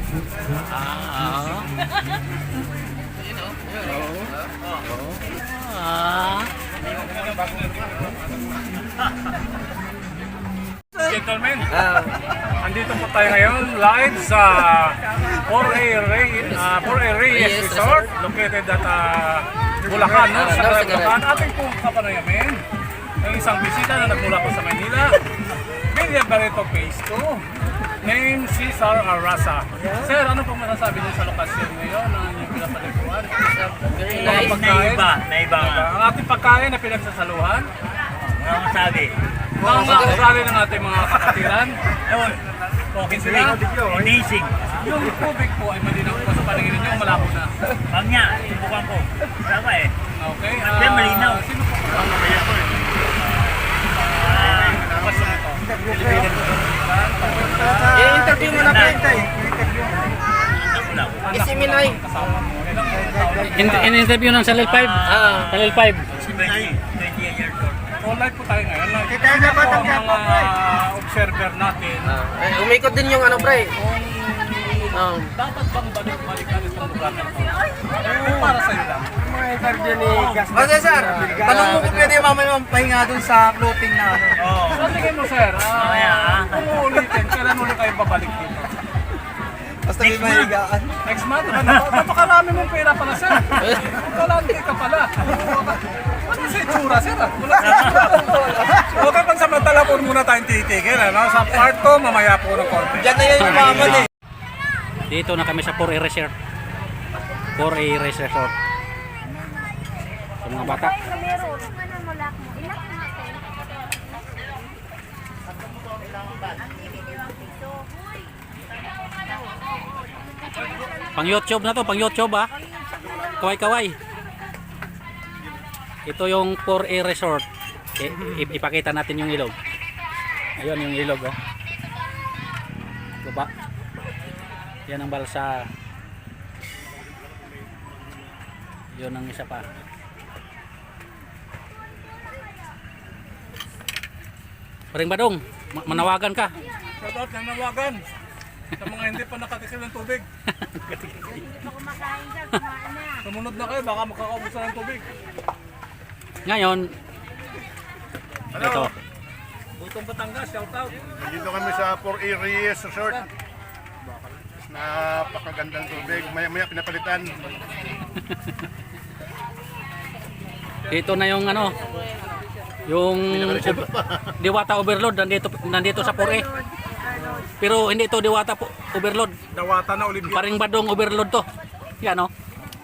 Gentlemen, andito po tayo ngayon live sa 4A Reyes Resort located at Bulacan, no? Sa Bulacan. Ating pong kapanayamin ang isang bisita na nagmula po sa Manila, Villa Barreto Phase 2, named Cesar Arasa. Sir, ano pong masasabi niyo sa lokasyon ngayon na inyong pinapaliguan? Naiba. Ang ating pagkain na pinagsasaluhan, Ano masabi? ang mga ugali ng ating mga kapatiran. Ewan. Okay sila. Amazing. Yung tubig po ay malinaw po sa paningin ninyo, malabo na. Pag niya, subukan ko. Tama eh. Okay. Hindi, malinaw. Sino po ang mamaya po? I-interview mo na po ito eh. Isiminay. In-interview ng Salil 5? Salil 5. 20 years old. Online po tayo ngayon. Kita na ba Ang mga observer natin, Umikot din yung ano, pre. dapat bang balik-balikan itong lugar na ito? Para sa'yo lang. Kasi sir, tanong mo kung pwede mamaya pahinga dun sa floating na ano. Oo. So, tingin mo sir, Mamaya, kung uulitin, kailan ulit kayo babalik dito? Basta may mahigaan. Next month, napakarami mong pera pala sir. Talante ka pala. Ano sa itsura sir? Okay, pansamantala po muna tayong titigil. Sa part 2, mamaya po ng konti. Diyan na yan yung maman eh. Dito na kami sa 4A Resort. 4A Resort. Sa mga bata. Pang YouTube na to, pang YouTube ah. Kaway-kaway. Ito yung 4A Resort. Ipakita natin yung ilog. Ayun yung ilog oh. Baba. Yan ang balsa. Yun ang isa pa. Paring Badong, manawagan ka. Shoutout ng nawagan sa mga hindi pa nakatikim ng tubig. Sumunod na kayo, baka makakaubusan ng tubig. Ngayon, ito. Butong Batangas, shoutout. Dito kami sa 4A Reyes Resort. Napakagandang tubig. Maya-maya pinapalitan. Dito na yung ano, yung Diwata Overload nandito sa 4A. Pero hindi ito Diwata Overload. Dawata na Olimpia. Paring Badong Overload to. Yan oh.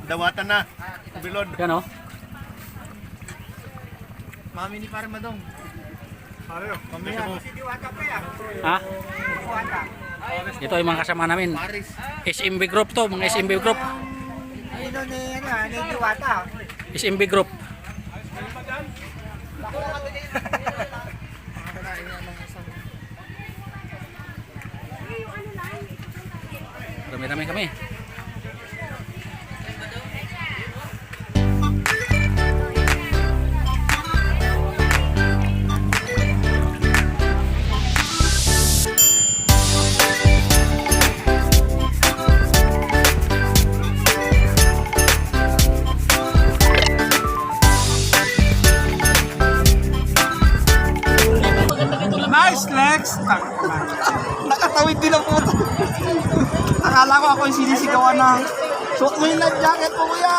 Dawatan na. Bilod. Yan oh. Mami ni Parang Madong. Ano? Ha? Ito yung mga kasama namin. SMB Group to, mga SMB Group. Ano ni Diwata? SMB Group. Rami-rami kami. Nice legs! Nakatawid din ang puto. Akala ko ako yung sinisigawan ng suot mo yung life jacket mo kuya!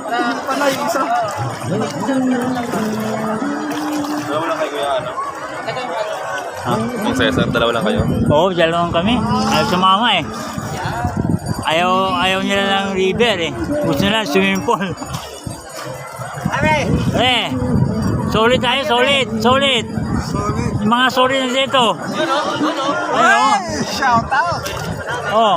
Hindi pala yung isa. Dalawa lang kayo kuya, ano? Kung Cesar, dalawa lang kayo? Oo, dalawang kami. Ayaw sumama eh. Ayaw nila ng river eh. Gusto nila swimming pool. Solid tayo, solid. Yung mga solid na dito. Ayun. Shout out! Oh.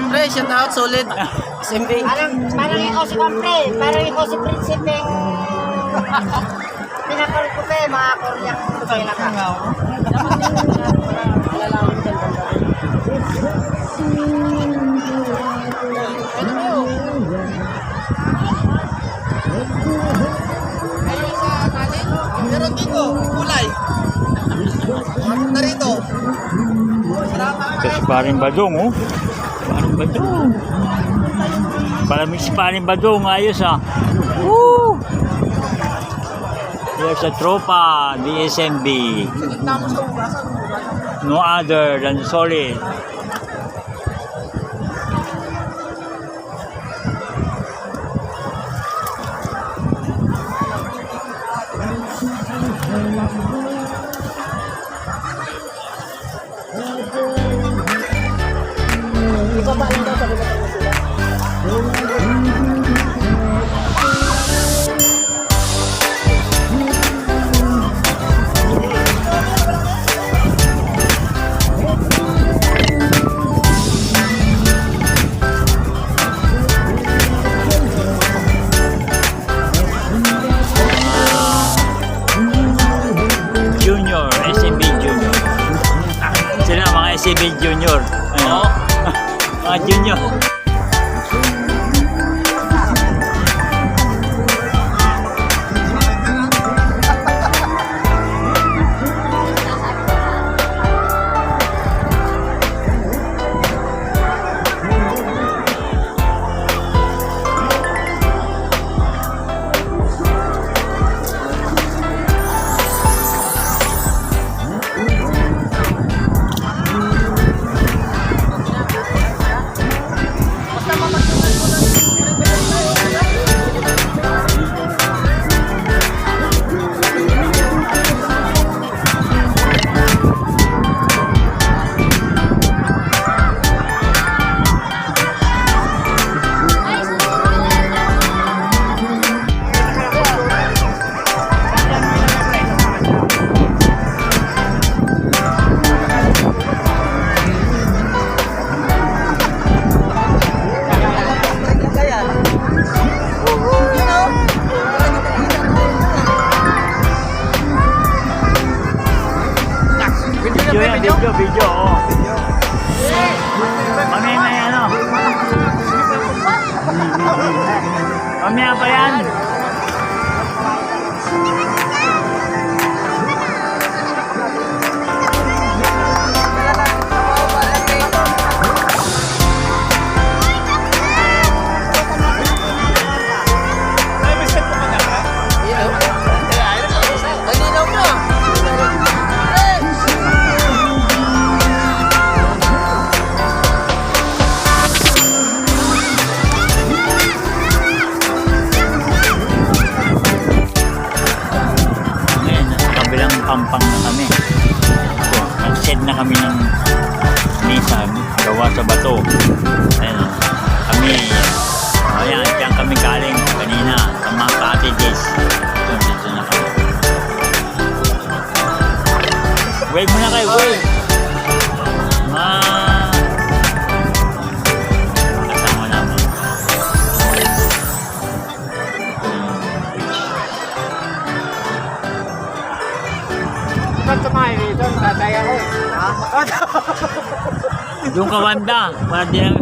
Pre, shout out, solid. SMB. Parang ikaw si Kompre, parang ikaw si Prinsipe. Pinapalit ko pa mga Korean. Tayo nakangaw. Meron dito, kulay. Pasok na rito. Kasi paring badong, oh. Paring badong. Palamig si paring badong, ayos ah. Woo! Here's a tropa, DSMB. No other than Solid. Junior, SMB Junior. Sila mga SMB Junior. Ano? Mga Junior. Video, oh. Mamaya may ano. Mamaya pa yan. Pampang na kami. So, nag-set na kami ng misa gawa sa bato. Ayun, kami, ayan, diyan kami galing kanina sa mga cottages. So, dito na kami. Wave muna kayo, wave! Kasama namin. Doon ka banda, para di lang